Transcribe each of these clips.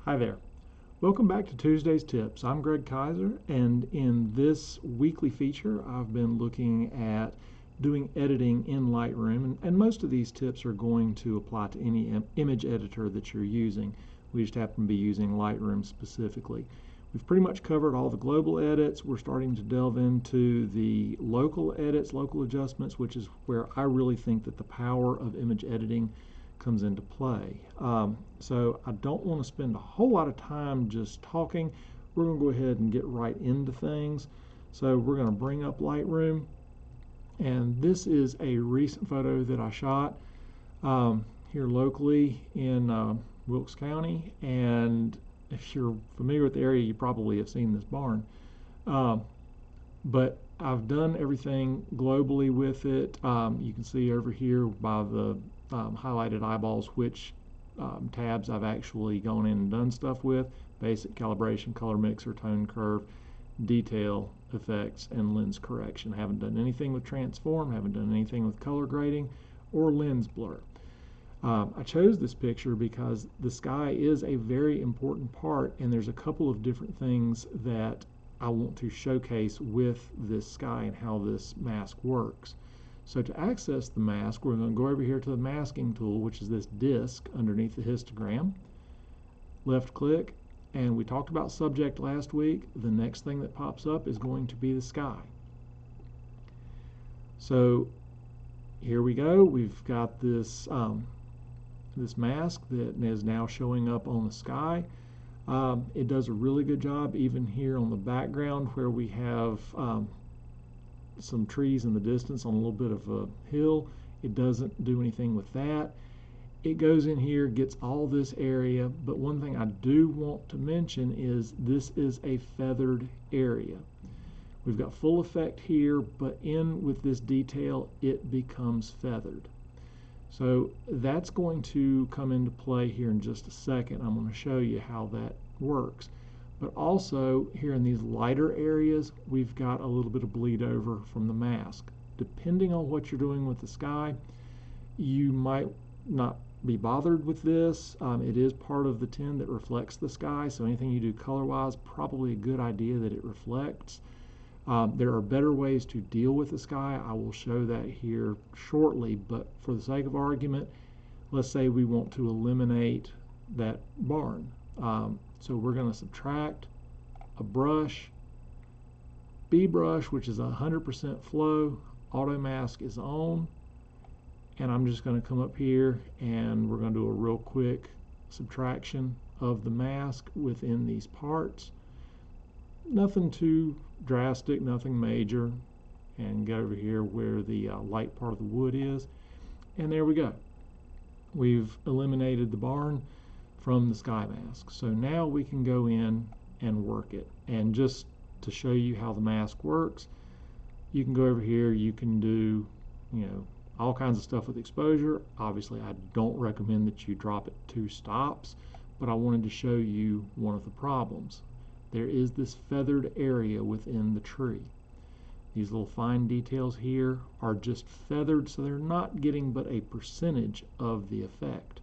Hi there. Welcome back to Tuesday's Tips. I'm Greg Kaiser, and in this weekly feature, I've been looking at doing editing in Lightroom, and most of these tips are going to apply to any image editor that you're using. We just happen to be using Lightroom specifically. We've pretty much covered all the global edits. We're starting to delve into the local edits, local adjustments, which is where I really think that the power of image editing comes into play. So I don't want to spend a whole lot of time just talking. We're going to go ahead and get right into things. So we're going to bring up Lightroom, and this is a recent photo that I shot here locally in Wilkes County, and if you're familiar with the area, you probably have seen this barn. But I've done everything globally with it. You can see over here by the highlighted eyeballs which tabs I've actually gone in and done stuff with: basic, calibration, color mixer, tone curve, detail, effects, and lens correction. I haven't done anything with transform, haven't done anything with color grading or lens blur. I chose this picture because the sky is a very important part, and there's a couple of different things that I want to showcase with this sky and how this mask works. So to access the mask, we're going to go over here to the masking tool, which is this disc underneath the histogram. Left click, and we talked about subject last week. The next thing that pops up is going to be the sky. So here we go. We've got this this mask that is now showing up on the sky. It does a really good job even here on the background where we have some trees in the distance on a little bit of a hill. It doesn't do anything with that. It goes in here, gets all this area, but one thing I do want to mention is this is a feathered area. We've got full effect here, but in with this detail, it becomes feathered. So that's going to come into play here in just a second. I'm going to show you how that works. But also here in these lighter areas, we've got a little bit of bleed over from the mask. Depending on what you're doing with the sky, you might not be bothered with this. It is part of the tint that reflects the sky, so anything you do color-wise, probably a good idea that it reflects. There are better ways to deal with the sky. I will show that here shortly, but for the sake of argument, let's say we want to eliminate that barn. So we're going to subtract a brush, B brush, which is 100% flow. Auto mask is on, and I'm just going to come up here and we're going to do a real quick subtraction of the mask within these parts. Nothing too drastic, nothing major. And get over here where the light part of the wood is, and there we go. We've eliminated the barn from the sky mask. So now we can go in and work it. And just to show you how the mask works, you can go over here, you can do, all kinds of stuff with exposure. Obviously, I don't recommend that you drop it 2 stops, but I wanted to show you one of the problems. There is this feathered area within the tree. These little fine details here are just feathered, so they're not getting but a percentage of the effect.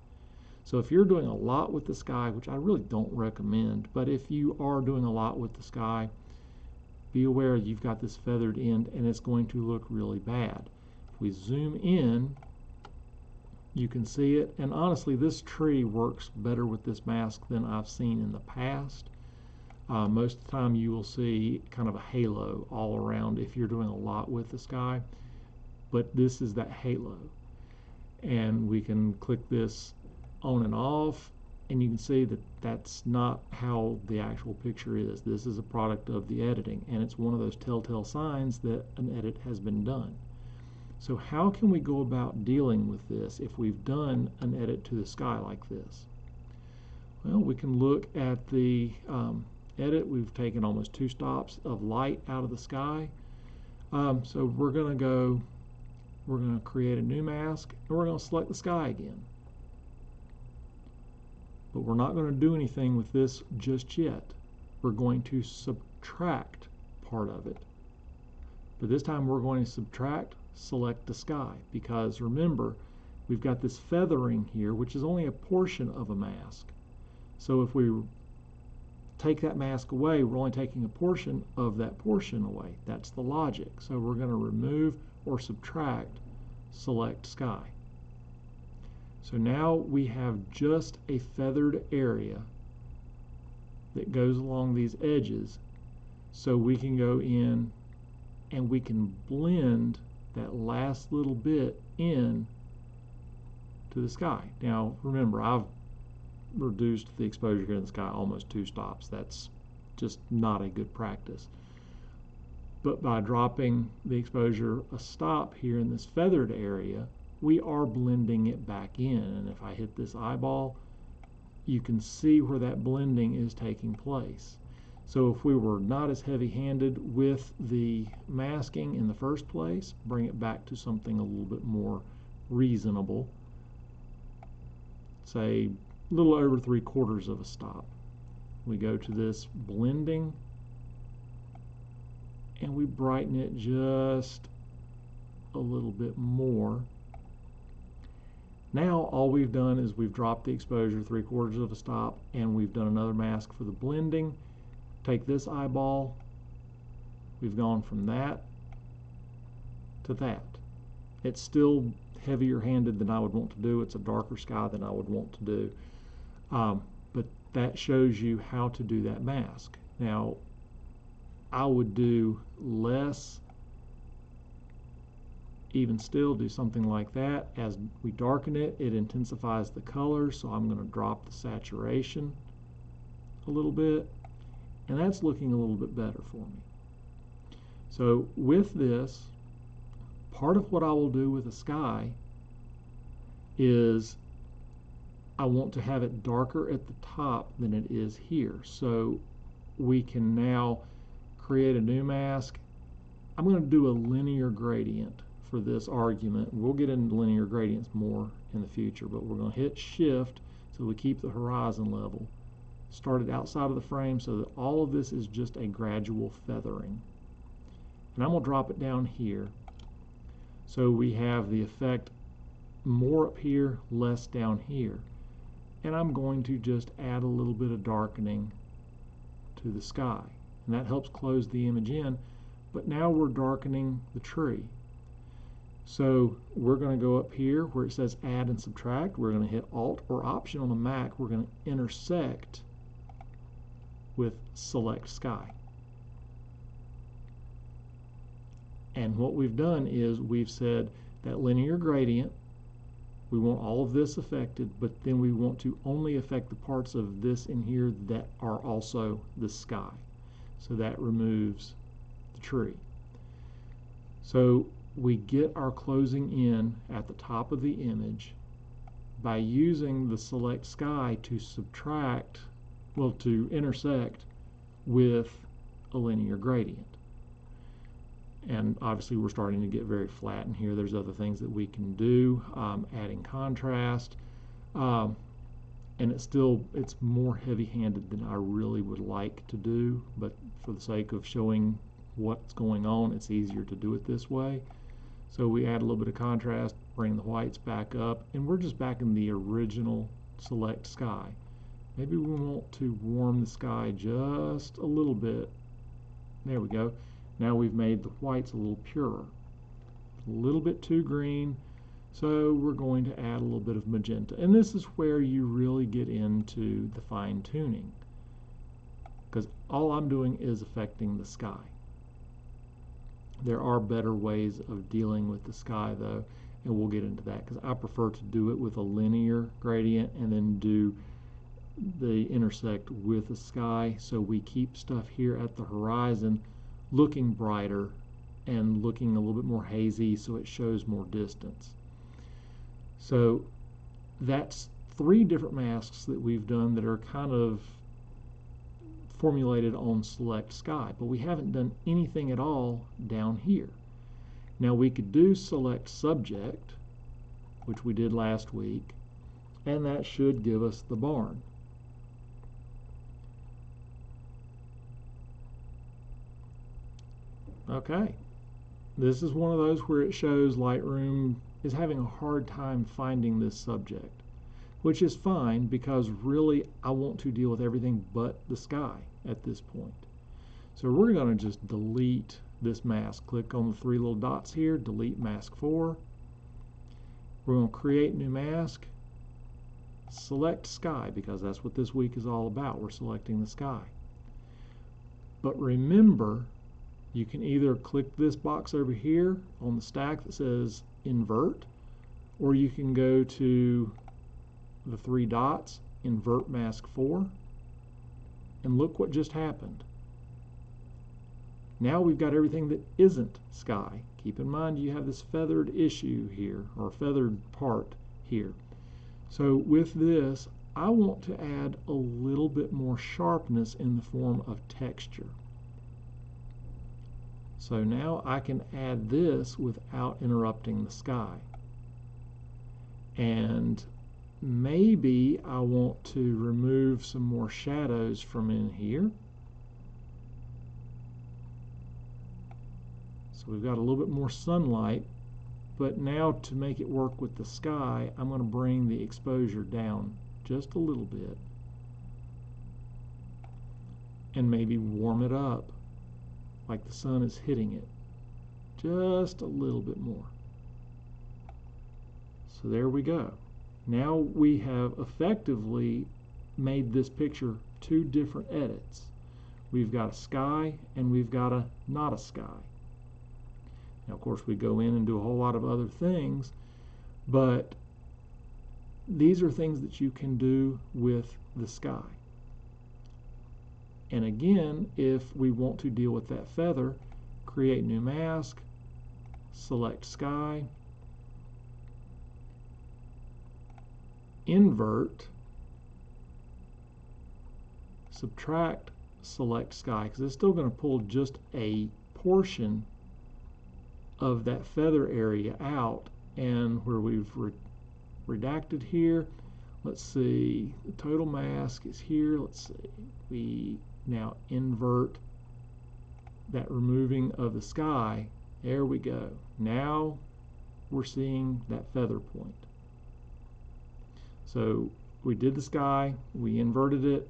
So if you're doing a lot with the sky, which I really don't recommend, but if you are doing a lot with the sky, be aware you've got this feathered end and it's going to look really bad. If we zoom in, you can see it, and honestly this tree works better with this mask than I've seen in the past. Most of the time you will see kind of a halo all around if you're doing a lot with the sky, but this is that halo. And we can click this on and off, and you can see that that's not how the actual picture is. This is a product of the editing, and it's one of those telltale signs that an edit has been done. So how can we go about dealing with this if we've done an edit to the sky like this? Well, we can look at the edit. We've taken almost 2 stops of light out of the sky. So we're going to create a new mask, and we're going to select the sky again. But we're not going to do anything with this just yet. We're going to subtract part of it. But this time we're going to subtract, select the sky, because remember, we've got this feathering here, which is only a portion of a mask. So if we take that mask away, we're only taking a portion of that portion away. That's the logic. So we're going to remove or subtract select sky. So now we have just a feathered area that goes along these edges, so we can go in and we can blend that last little bit in to the sky. Now remember, I've reduced the exposure here in the sky almost 2 stops. That's just not a good practice. But by dropping the exposure a stop here in this feathered area, we are blending it back in. And if I hit this eyeball, you can see where that blending is taking place. So if we were not as heavy-handed with the masking in the first place, bring it back to something a little bit more reasonable, say a little over 3/4 of a stop. We go to this blending and we brighten it just a little bit more. Now all we've done is we've dropped the exposure 3/4 of a stop, and we've done another mask for the blending. Take this eyeball, we've gone from that to that. It's still heavier handed than I would want to do. It's a darker sky than I would want to do. But that shows you how to do that mask. Now, I would do less, even still do something like that. As we darken it, it intensifies the color, so I'm going to drop the saturation a little bit, and that's looking a little bit better for me. So with this, part of what I will do with the sky is I want to have it darker at the top than it is here. So we can now create a new mask. I'm going to do a linear gradient for this argument. We'll get into linear gradients more in the future, but we're going to hit shift so we keep the horizon level. Start it outside of the frame so that all of this is just a gradual feathering. And I'm going to drop it down here so we have the effect more up here, less down here. And I'm going to just add a little bit of darkening to the sky. And that helps close the image in, but now we're darkening the tree. So we're going to go up here where it says add and subtract. We're going to hit Alt or Option on the Mac. We're going to intersect with select sky. And what we've done is we've said that linear gradient, we want all of this affected, but then we want to only affect the parts of this in here that are also the sky. So that removes the tree. So we get our closing in at the top of the image by using the select sky to subtract, well, to intersect with a linear gradient. And obviously we're starting to get very flat in here. There's other things that we can do, adding contrast, and it's more heavy-handed than I really would like to do, but for the sake of showing what's going on, it's easier to do it this way. So we add a little bit of contrast, bring the whites back up, and we're just back in the original select sky. Maybe we want to warm the sky just a little bit. There we go. Now we've made the whites a little purer. A little bit too green, so we're going to add a little bit of magenta. And this is where you really get into the fine-tuning, because all I'm doing is affecting the sky. There are better ways of dealing with the sky, though, and we'll get into that, because I prefer to do it with a linear gradient and then do the intersect with the sky, so we keep stuff here at the horizon looking brighter and looking a little bit more hazy, so it shows more distance. So that's 3 different masks that we've done that are kind of formulated on select sky, but we haven't done anything at all down here. Now we could do select subject, which we did last week, and that should give us the barn. Okay, this is one of those where it shows Lightroom is having a hard time finding this subject, which is fine because really I want to deal with everything but the sky at this point. So we're going to just delete this mask. Click on the three little dots here, delete mask 4. We're going to create new mask, select sky because that's what this week is all about. We're selecting the sky. But remember, you can either click this box over here on the stack that says invert, or you can go to the three dots, invert mask 4, and look what just happened. Now we've got everything that isn't sky. Keep in mind you have this feathered issue here, or feathered part here. So with this, I want to add a little bit more sharpness in the form of texture. So now I can add this without interrupting the sky. And maybe I want to remove some more shadows from in here. So we've got a little bit more sunlight, but now to make it work with the sky, I'm going to bring the exposure down just a little bit and maybe warm it up like the sun is hitting it just a little bit more. So there we go. Now we have effectively made this picture two different edits. We've got a sky and we've got a not a sky. Now, of course, we go in and do a whole lot of other things, but these are things that you can do with the sky. And again, if we want to deal with that feather, create new mask, select sky, invert, subtract, select sky, because it's still going to pull just a portion of that feather area out, and where we've redacted here, let's see, the total mask is here. Let's see, we now invert that removing of the sky. There we go. Now we're seeing that feather point. So we did the sky, we inverted it,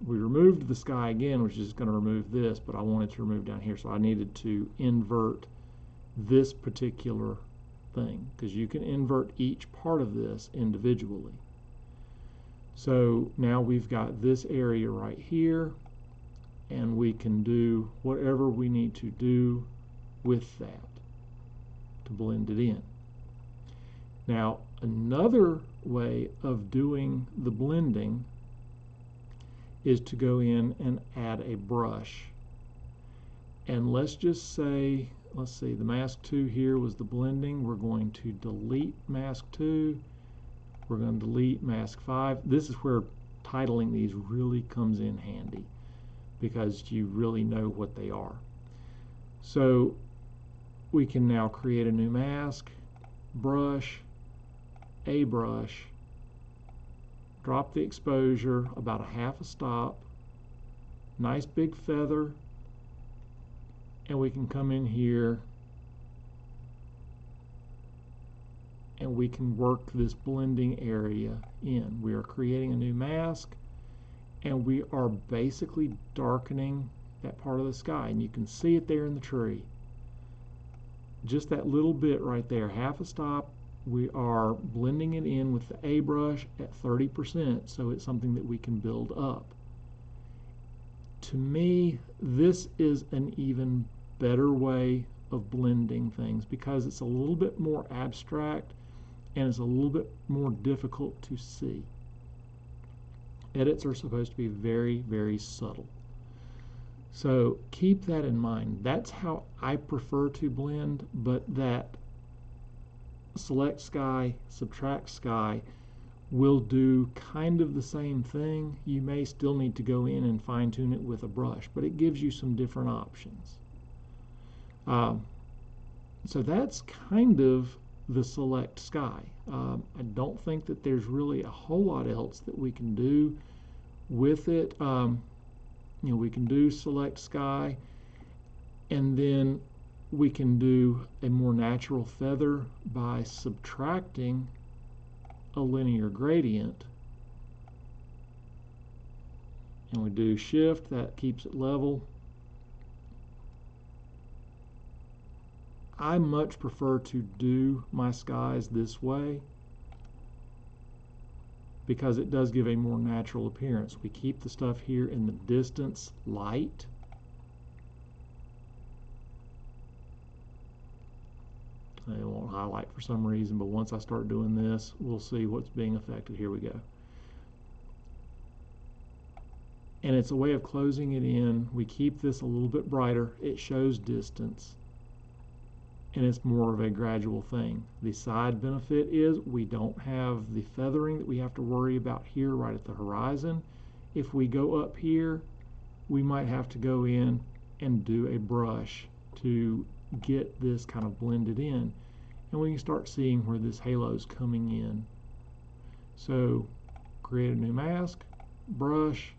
we removed the sky again, which is going to remove this, but I wanted to remove down here, so I needed to invert this particular thing, because you can invert each part of this individually. So now we've got this area right here, and we can do whatever we need to do with that to blend it in. Now, another way of doing the blending is to go in and add a brush. And let's just say, let's see, the mask 2 here was the blending. We're going to delete mask 2. We're going to delete mask 5. This is where titling these really comes in handy, because you really know what they are. So we can now create a new mask, brush, a brush, drop the exposure about a half a stop, nice big feather, and we can come in here and we can work this blending area in. We are creating a new mask, and we are basically darkening that part of the sky, and you can see it there in the tree. Just that little bit right there, half a stop. We are blending it in with the A brush at 30%, so it's something that we can build up. To me, this is an even better way of blending things, because it's a little bit more abstract and it's a little bit more difficult to see. Edits are supposed to be very, very subtle. So keep that in mind. That's how I prefer to blend, but that select sky, subtract sky will do kind of the same thing. You may still need to go in and fine tune it with a brush, but it gives you some different options. So that's kind of the select sky. I don't think that there's really a whole lot else that we can do with it. You know, we can do select sky, and then we can do a more natural feather by subtracting a linear gradient, and we do shift, that keeps it level. I much prefer to do my skies this way because it does give a more natural appearance. We keep the stuff here in the distance light. It won't highlight for some reason, but once I start doing this, we'll see what's being affected. Here we go. And it's a way of closing it in. We keep this a little bit brighter. It shows distance, and it's more of a gradual thing. The side benefit is we don't have the feathering that we have to worry about here right at the horizon. If we go up here, we might have to go in and do a brush to get this kind of blended in, and we can start seeing where this halo is coming in. So create a new mask, brush,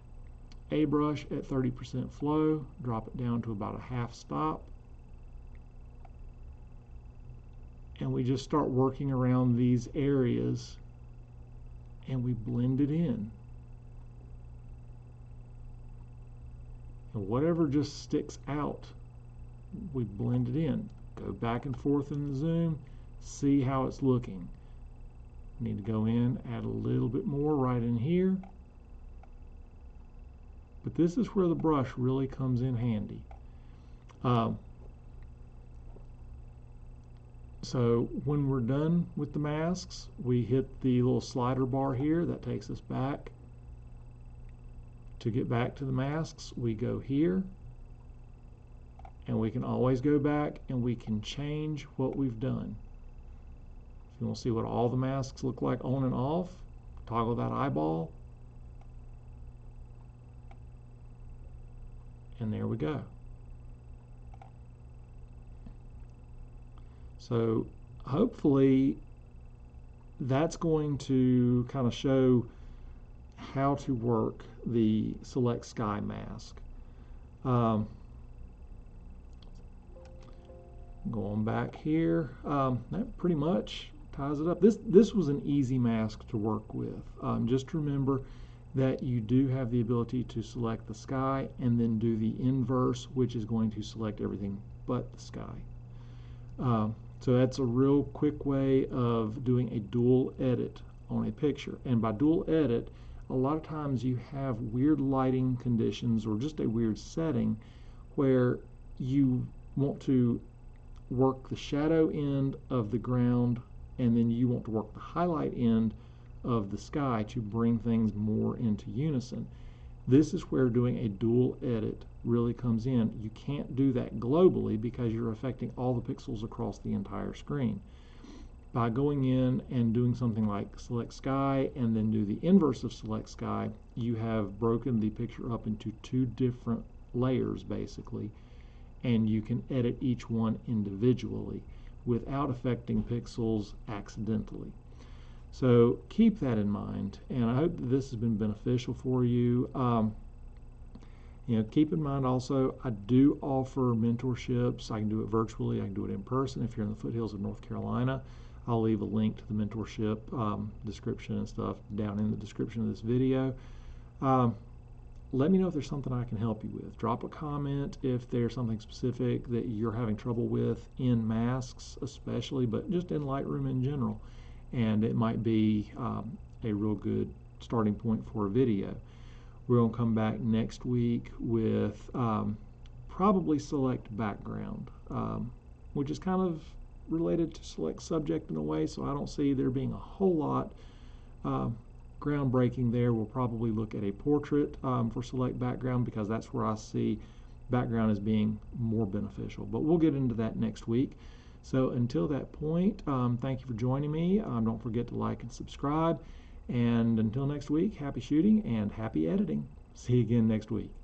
a brush at 30% flow, drop it down to about a half stop, and we just start working around these areas and we blend it in. And whatever just sticks out, we blend it in. Go back and forth in the zoom, see how it's looking. Need to go in, add a little bit more right in here. But this is where the brush really comes in handy. So when we're done with the masks, we hit the little slider bar here that takes us back. To get back to the masks, we go here, and we can always go back and we can change what we've done. If you want to see what all the masks look like on and off, toggle that eyeball, and there we go. So hopefully that's going to kind of show how to work the Select Sky mask. Going back here, that pretty much ties it up. This was an easy mask to work with. Just remember that you do have the ability to select the sky and then do the inverse, which is going to select everything but the sky. So that's a real quick way of doing a dual edit on a picture. And by dual edit, a lot of times you have weird lighting conditions or just a weird setting where you want to work the shadow end of the ground and then you want to work the highlight end of the sky to bring things more into unison. This is where doing a dual edit really comes in. You can't do that globally because you're affecting all the pixels across the entire screen. By going in and doing something like Select Sky and then do the inverse of Select Sky, you have broken the picture up into two different layers basically, and you can edit each one individually without affecting pixels accidentally. So keep that in mind, and I hope that this has been beneficial for you. Keep in mind also, I do offer mentorships. I can do it virtually, I can do it in person. If you're in the foothills of North Carolina, I'll leave a link to the mentorship description and stuff down in the description of this video. Let me know if there's something I can help you with. Drop a comment if there's something specific that you're having trouble with in masks especially, but just in Lightroom in general. And it might be a real good starting point for a video. We're going to come back next week with probably Select Background, which is kind of related to Select Subject in a way, so I don't see there being a whole lot groundbreaking there. We'll probably look at a portrait for Select Background because that's where I see background as being more beneficial. But we'll get into that next week. So until that point, thank you for joining me. Don't forget to like and subscribe. And until next week, happy shooting and happy editing. See you again next week.